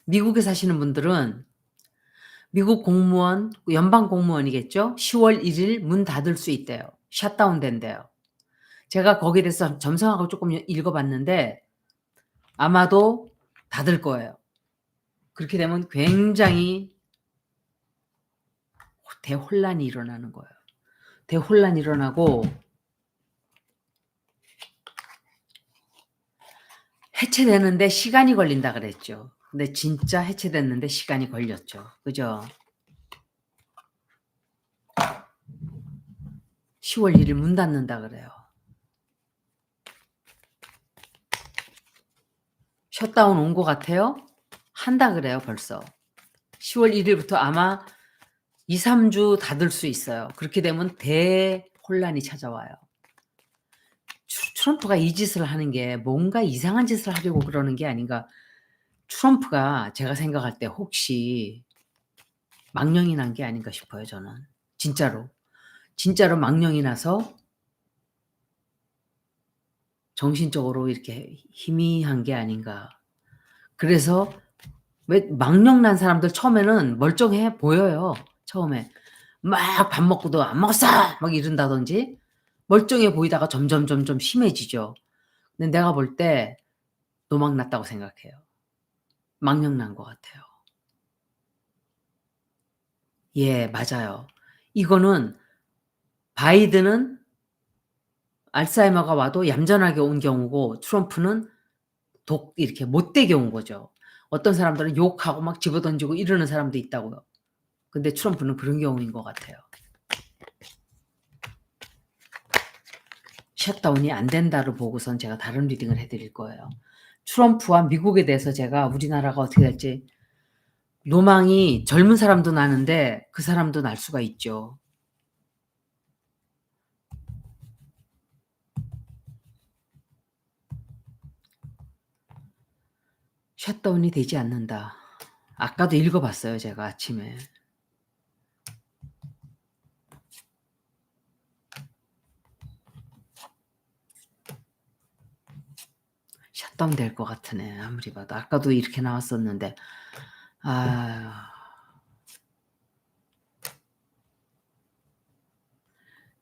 미국에 사시는 분들은 미국 공무원, 연방 공무원이겠죠? 10월 1일 문 닫을 수 있대요. 셧다운 된대요. 제가 거기에 대해서 점성하고 조금 읽어 봤는데 아마도 닫을 거예요. 그렇게 되면 굉장히 대혼란이 일어나는 거예요. 대혼란이 일어나고 해체되는데 시간이 걸린다 그랬죠. 근데 진짜 해체됐는데 시간이 걸렸죠. 그죠? 10월 1일 문 닫는다 그래요. 셧다운 온 것 같아요? 한다 그래요 벌써. 10월 1일부터 아마 2-3주 닫을 수 있어요. 그렇게 되면 대혼란이 찾아와요. 트럼프가 이 짓을 하는 게 뭔가 이상한 짓을 하려고 그러는 게 아닌가. 트럼프가 제가 생각할 때 혹시 망령이 난 게 아닌가 싶어요 저는. 진짜로. 진짜로 망령이 나서 정신적으로 이렇게 희미한 게 아닌가. 그래서 왜 망령 난 사람들 처음에는 멀쩡해 보여요. 처음에. 막 밥 먹고도 "안 먹었어!" 막 이런다든지 멀쩡해 보이다가 점점 심해지죠. 근데 내가 볼 때 노망 났다고 생각해요. 망령 난 것 같아요. 예 맞아요. 이거는 바이든은 알츠하이머가 와도 얌전하게 온 경우고 트럼프는 이렇게 못되게 온 거죠. 어떤 사람들은 욕하고 막 집어던지고 이러는 사람도 있다고요. 근데 트럼프는 그런 경우인 것 같아요. 셧다운이 안 된다를 보고선 제가 다른 리딩을 해 드릴 거예요. 트럼프와 미국에 대해서 제가 우리나라가 어떻게 될지 노망이 젊은 사람도 나는데 그 사람도 날 수가 있죠. 셧다운이 되지 않는다. 아까도 읽어 봤어요 제가 아침에. 셧다운 될 것 같으네 아무리 봐도. 아까도 이렇게 나왔었는데. 아.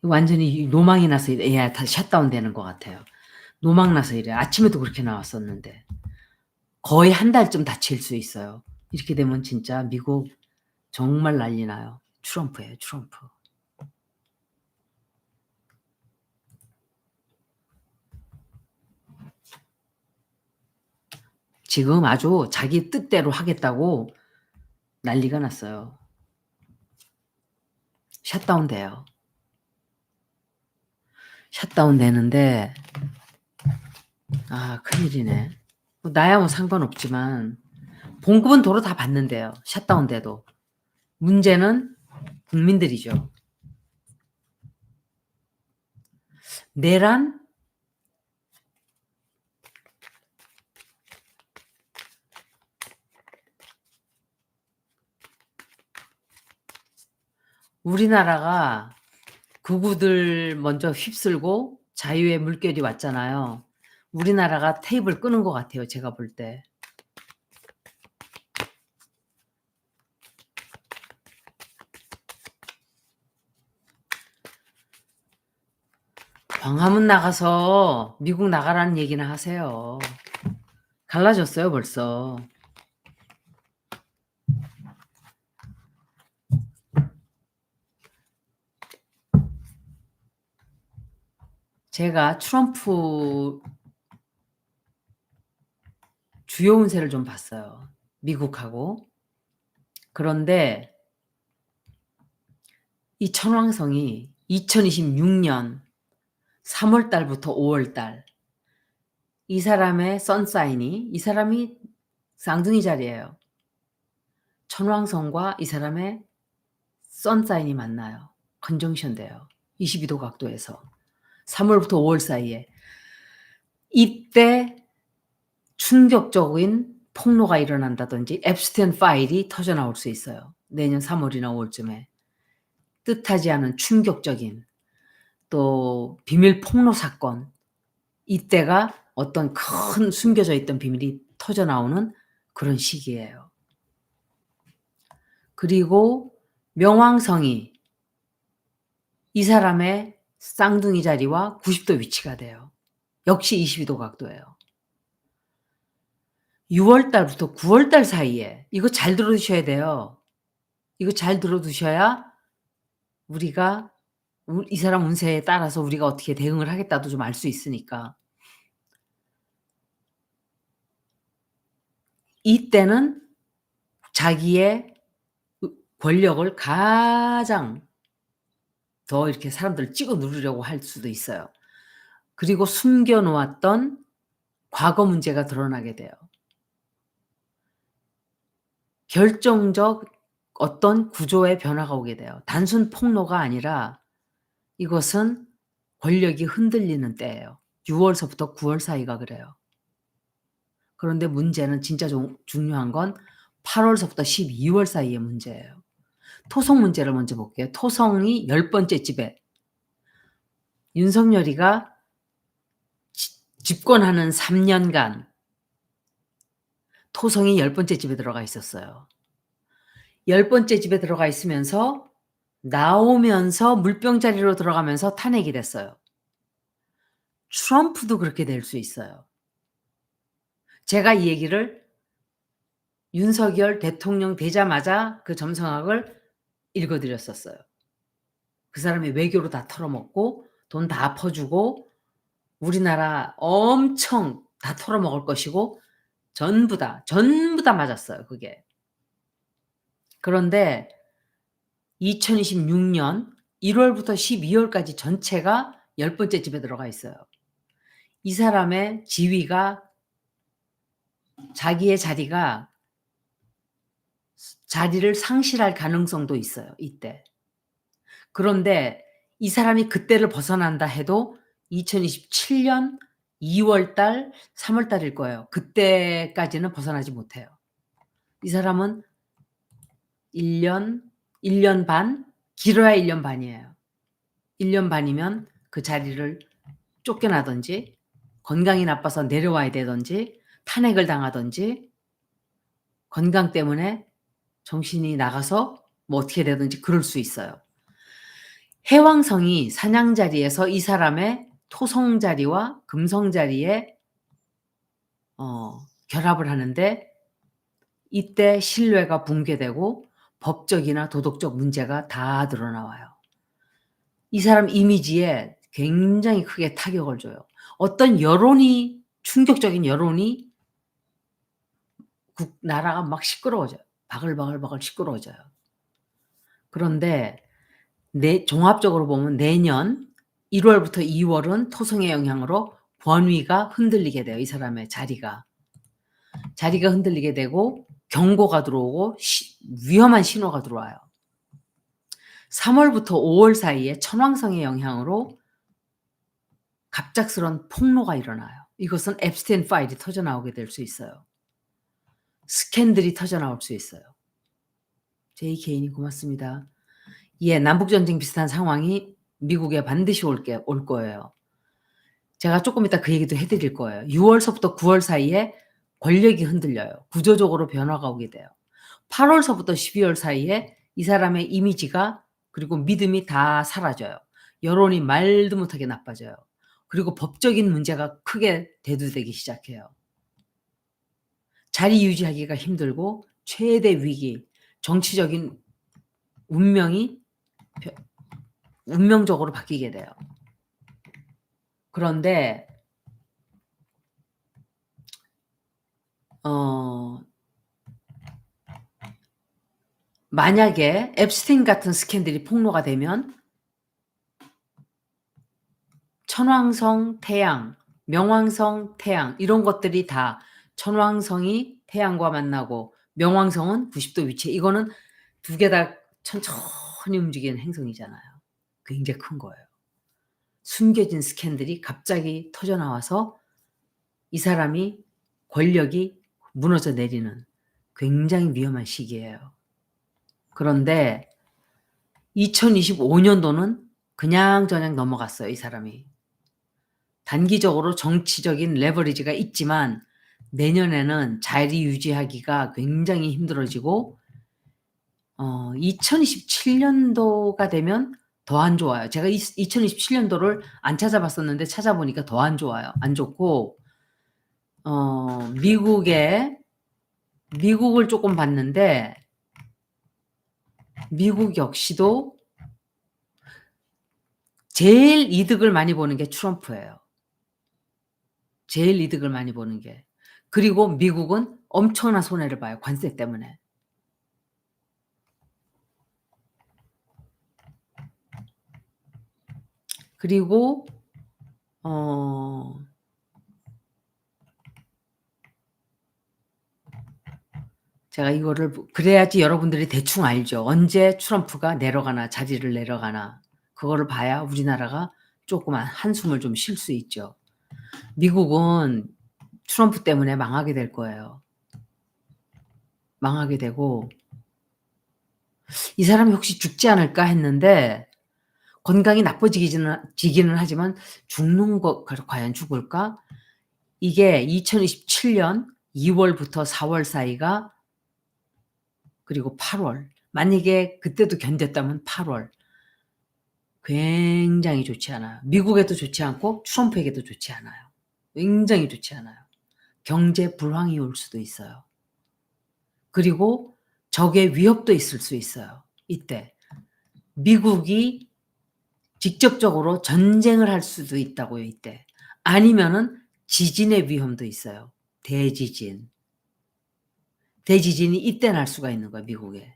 완전히 노망이 나서 이래 다 셧다운 되는 것 같아요. 노망 나서 이래. 아침에도 그렇게 나왔었는데. 거의 한 달쯤 다칠 수 있어요. 이렇게 되면 진짜 미국 정말 난리 나요. 트럼프예요, 트럼프. 지금 아주 자기 뜻대로 하겠다고 난리가 났어요. 셧다운 돼요. 셧다운 되는데 큰일이네. 뭐 나야 뭐 상관없지만 봉급은 도로 다 받는대요, 셧다운 돼도. 문제는 국민들이죠. 내란 우리나라가 극우들 먼저 휩쓸고 자유의 물결이 왔잖아요. 우리나라가 테이블 끄는 것 같아요 제가 볼 때. 광화문 나가서 미국 나가라는 얘기나 하세요. 갈라졌어요 벌써. 제가 트럼프 주요 운세를 좀 봤어요 미국하고. 그런데 이 천왕성이 2026년 3월 달부터 5월 달 이 사람의 선사인이 이 사람이 쌍둥이 자리예요. 천왕성과 이 사람의 선사인이 만나요. 컨정션 돼요. 22도 각도에서. 3월부터 5월 사이에. 이때 충격적인 폭로가 일어난다든지 앱스테인 파일이 터져 나올 수 있어요. 내년 3월이나 5월쯤에. 뜻하지 않은 충격적인 또 비밀 폭로 사건. 이때가 어떤 큰 숨겨져 있던 비밀이 터져 나오는 그런 시기예요. 그리고 명왕성이 이 사람의 쌍둥이 자리와 90도 위치가 돼요. 역시 22도 각도예요. 6월 달부터 9월 달 사이에 이거 잘 들어 두셔야 돼요. 이거 잘 들어 두셔야 우리가 이 사람 운세에 따라서 우리가 어떻게 대응을 하겠다도 좀 알 수 있으니까. 이때는 자기의 권력을 가장 더 이렇게 사람들을 찍어 누르려고 할 수도 있어요. 그리고 숨겨 놓았던 과거 문제가 드러나게 돼요. 결정적 어떤 구조의 변화가 오게 돼요. 단순 폭로가 아니라 이것은 권력이 흔들리는 때예요. 6월서부터 9월 사이가 그래요. 그런데 문제는 진짜 중요한 건 8월서부터 12월 사이의 문제예요. 토성 문제를 먼저 볼게요. 토성이 10번째 집에 윤석열이가 집권하는 3년간 토성이 10번째 집에 들어가 있었어요. 10번째 집에 들어가 있으면서 나오면서 물병자리로 들어가면서 탄핵이 됐어요. 트럼프도 그렇게 될 수 있어요. 제가 이 얘기를 윤석열 대통령 되자마자 그 점성학을 읽어 드렸었어요. 그 사람이 외교로 다 털어먹고 돈 다 퍼주고 우리나라 엄청 다 털어먹을 것이고 전부 다 맞았어요 그게. 그런데 2026년 1월부터 12월까지 전체가 10번째 집에 들어가 있어요. 이 사람의 지위가 자기의 자리를 상실할 가능성도 있어요 이때. 그런데 이 사람이 그때를 벗어난다 해도 2027년 2월 달, 3월 달일 거예요. 그때까지는 벗어나지 못해요. 이 사람은 1년 반, 길어야 1년 반이에요. 1년 반이면 그 자리를 쫓겨나든지 건강이 나빠서 내려와야 되든지 탄핵을 당하든지 건강 때문에 정신이 나가서 뭐 어떻게 되든지 그럴 수 있어요. 해왕성이 사냥 자리에서 이 사람의 토성 자리와 금성 자리에 결합을 하는데 이때 신뢰가 붕괴되고 법적이나 도덕적 문제가 다 드러나와요. 이 사람 이미지에 굉장히 크게 타격을 줘요. 어떤 여론이 충격적인 여론이 나라가 막 시끄러워져요. 바글바글 시끄러워져요. 그런데 종합적으로 보면 내년 1월부터 2월은 토성의 영향으로 권위가 흔들리게 돼요. 이 사람의 자리가 흔들리게 되고 경고가 들어오고 위험한 신호가 들어와요. 3월부터 5월 사이에 천왕성의 영향으로 갑작스런 폭로가 일어나요. 이것은 앱스테인 파일이 터져나오게 될 수 있어요. 스캔들이 터져나올 수 있어요. 제이 개인이 고맙습니다. 예, 남북전쟁 비슷한 상황이 미국에 반드시 올 거예요. 제가 조금 이따 그 얘기도 해드릴 거예요. 6월서부터 9월 사이에 권력이 흔들려요. 구조적으로 변화가 오게 돼요. 8월서부터 12월 사이에 이 사람의 이미지가 그리고 믿음이 다 사라져요. 여론이 말도 못하게 나빠져요. 그리고 법적인 문제가 크게 대두되기 시작해요. 자리 유지하기가 힘들고 최대 위기, 정치적인 운명이 운명적으로 바뀌게 돼요. 그런데 만약에 앱스테인 같은 스캔들이 폭로가 되면 천왕성 태양, 명왕성 태양 이런 것들이 다 천왕성이 태양과 만나고 명왕성은 90도 위치에 이거는 두 개 다 천천히 움직이는 행성이잖아요. 굉장히 큰 거예요. 숨겨진 스캔들이 갑자기 터져나와서 이 사람이 권력이 무너져 내리는 굉장히 위험한 시기예요. 그런데 2025년도는 그냥저냥 넘어갔어요. 이 사람이. 단기적으로 정치적인 레버리지가 있지만 내년에는 자리 유지하기가 굉장히 힘들어지고 2027 년도가 되면 더 안 좋아요. 제가 2027 년도를 안 찾아봤었는데 찾아보니까 더 안 좋아요. 안 좋고 미국을 쪼끔 봤는데 미국 역시도 제일 이득을 많이 보는 게 트럼프예요. 제일 이득을 많이 보는 게. 그리고 미국은 엄청난 손해를 봐요, 관세 때문에. 그리고 제가 이거를 그래야지 여러분들이 대충 알죠. 언제 트럼프가 내려가나 자리를 내려가나. 그거를 봐야 우리나라가 쪼끔 한숨을 좀 쉴 수 있죠. 미국은 트럼프 때문에 망하게 될 거예요. 망하게 되고 '이 사람이 혹시 죽지 않을까?' 했는데 건강이 지기는 하지만 죽는 거 과연 죽을까? 이게 2027년 2 월부터 4월 사이가 그리고 8 월. 만약에 그때도 견뎠다면 8 월. 굉장히 좋지 않아요. 미국에도 좋지 않고 트럼프에게도 좋지 않아요. 굉장히 좋지 않아요. 경제 불황이 올 수도 있어요. 그리고 적의 위협도 있을 수 있어요, 이때. 미국이 직접적으로 전쟁을 할 수도 있다고요, 이때. 아니면은 지진의 위험도 있어요. 대지진. 대지진이 이때 날 수가 있는 거예요, 미국에.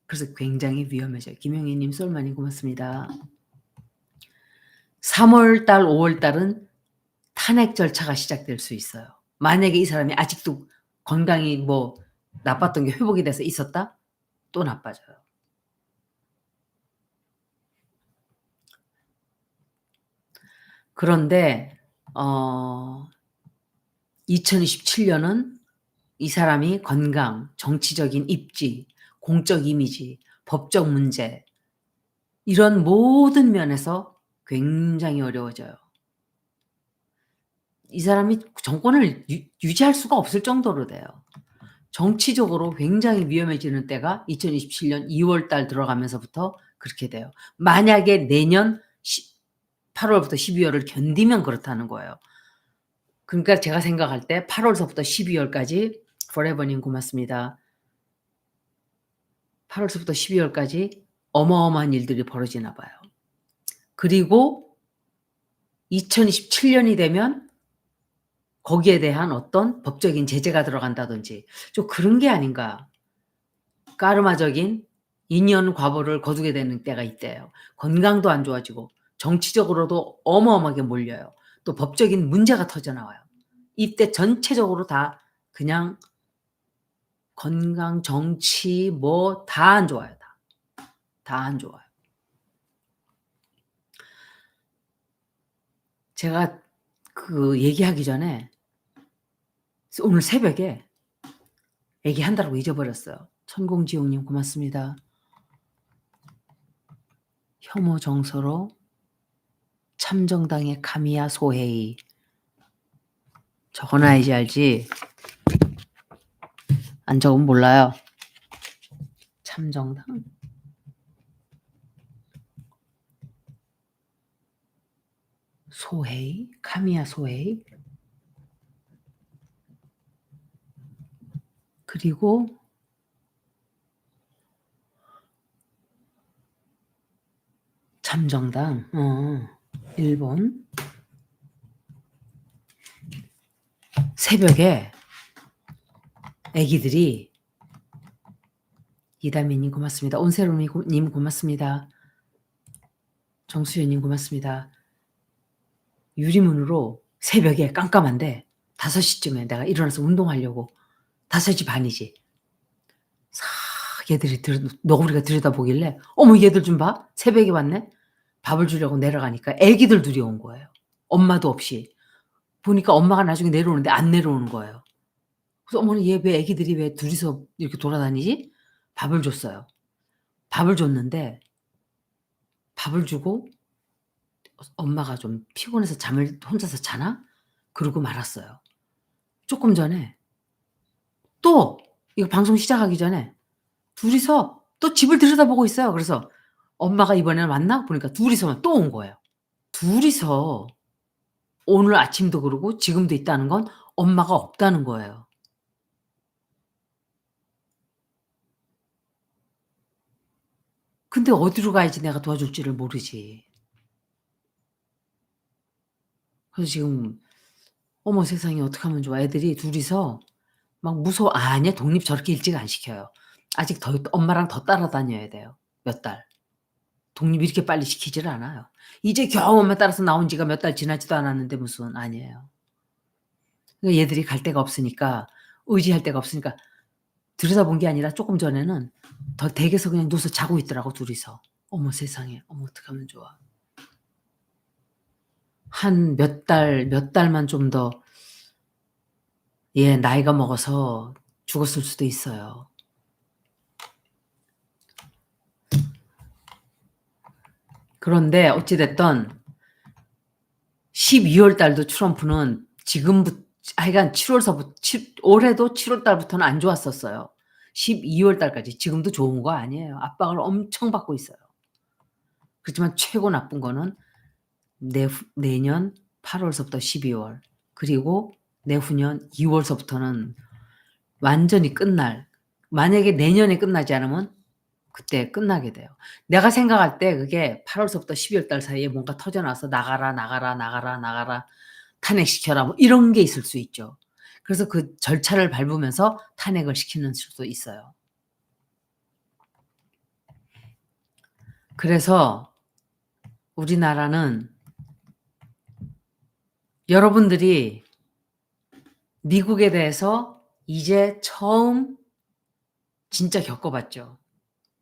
그래서 굉장히 위험해져요. 김영희 님, 솔마님 고맙습니다. 3 월달, 5 월달은 탄핵 절차가 시작될 수 있어요. 만약에 이 사람이 아직도 건강이 뭐 나빴던 게 회복이 돼서 있었다? 또 나빠져요. 그런데 2027 년은 이 사람이 건강, 정치적인 입지, 공적 이미지, 법적 문제 이런 모든 면에서 굉장히 어려워져요. 이 사람이 정권을 유지할 수가 없을 정도로 돼요. 정치적으로 굉장히 위험해지는 때가 2027년 2 월달 들어가면서부터 그렇게 돼요. 만약에 내년 8 월부터 12 월을 견디면 그렇다는 거예요. 그러니까 제가 생각할 때 8 월서부터 12 월까지 forever 님 고맙습니다. 8 월서부터 12 월까지 어마어마한 일들이 벌어지나 봐요. 그리고 2027 년이 되면 거기에 대한 어떤 법적인 제재가 들어간다든지 좀 그런 게 아닌가. 까르마적인 인연 과보를 거두게 되는 때가 있대요. 건강도 안 좋아지고 정치적으로도 어마어마하게 몰려요. 또 법적인 문제가 터져 나와요. 이때 전체적으로 다 그냥 건강, 정치 뭐 다 안 좋아요, 다. 다 안 좋아요. 제가 그 얘기하기 전에 오늘 새벽에 얘기한다고 잊어버렸어요. 천공지옥 님 고맙습니다. 혐오 정서로 참정당의 카미야 소헤이. 적어놔야지 알지. 안 적으면 몰라요. 참정당. 소헤이? 카미야 소헤이? 그리고 참정당. 일본. 새벽에 애기들이 이다미님 고맙습니다. 온세롬님 고맙습니다. 정수연님 고맙습니다. 유리문으로 새벽에 깜깜한데 5시쯤에 내가 일어나서 운동하려고 5시 반이지. 싹 얘들이 너구리가 들여다보길래 어머 얘들 좀 봐. 새벽에 왔네. 밥을 주려고 내려가니까 애기들 둘이 온 거예요. 엄마도 없이. 보니까 엄마가 나중에 내려오는데 안 내려오는 거예요. 그래서 어머니 얘 왜 애기들이 왜 둘이서 이렇게 돌아다니지? 밥을 줬어요. 밥을 줬는데 밥을 주고 엄마가 좀 피곤해서 잠을 혼자서 자나? 그러고 말았어요. 쪼끔 전에 또 이거 방송 시작하기 전에 둘이서 또 집을 들여다보고 있어요. 그래서 엄마가 이번에는 왔나 보니까 둘이서만 또 온 거예요. 둘이서 오늘 아침도 그러고 지금도 있다는 건 엄마가 없다는 거예요. 근데 어디로 가야지 내가 도와줄지를 모르지. 그래서 지금 어머 세상에 어떡하면 좋아. 애들이 둘이서 막 무서워 아니야 독립 저렇게 일찍 안 시켜요. 아직 더 엄마랑 더 따라다녀야 돼요 몇 달. 독립 이렇게 빨리 시키지를 않아요. 이제 겨우 엄마 따라서 나온 지가 몇 달 지나지도 않았는데 무슨 아니에요. 그러니까 얘들이 갈 데가 없으니까 의지할 데가 없으니까 들여다본 게 아니라 쪼끔 전에는 더 댁에서 그냥 누워서 자고 있더라고 둘이서. 어머 세상에. 어머 어떡하면 좋아. 한 몇 달만 좀 더 나이가 먹어서 죽었을 수도 있어요. 그런데 어찌 됐든 12월 달도 트럼프는 하여간 7 월서부 칠 올해도 7월 달부터는 안 좋았었어요. 12월 달까지. 지금도 좋은 거 아니에요. 압박을 엄청 받고 있어요. 그렇지만 최고 나쁜 거는 내년 8 월서부터 12 월 그리고 내후년 2 월서부터는 완전히 끝날 만약에 내년에 끝나지 않으면 그때 끝나게 돼요. 내가 생각할 때 그게 8 월서부터 12월 달 사이에 뭔가 터져 나와서 "나가라, 나가라, 나가라, 나가라. 탄핵시켜라." 뭐 이런 게 있을 수 있죠. 그래서 그 절차를 밟으면서 탄핵을 시키는 수도 있어요. 그래서 우리나라는 여러분들이 미국에 대해서 이제 처음 진짜 겪어 봤죠.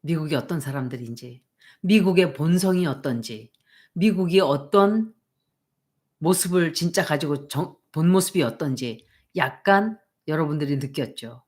미국이 어떤 사람들인지, 미국의 본성이 어떤지, 미국이 어떤 모습을 진짜 가지고 본 모습이 어떤지 약간 여러분들이 느꼈죠.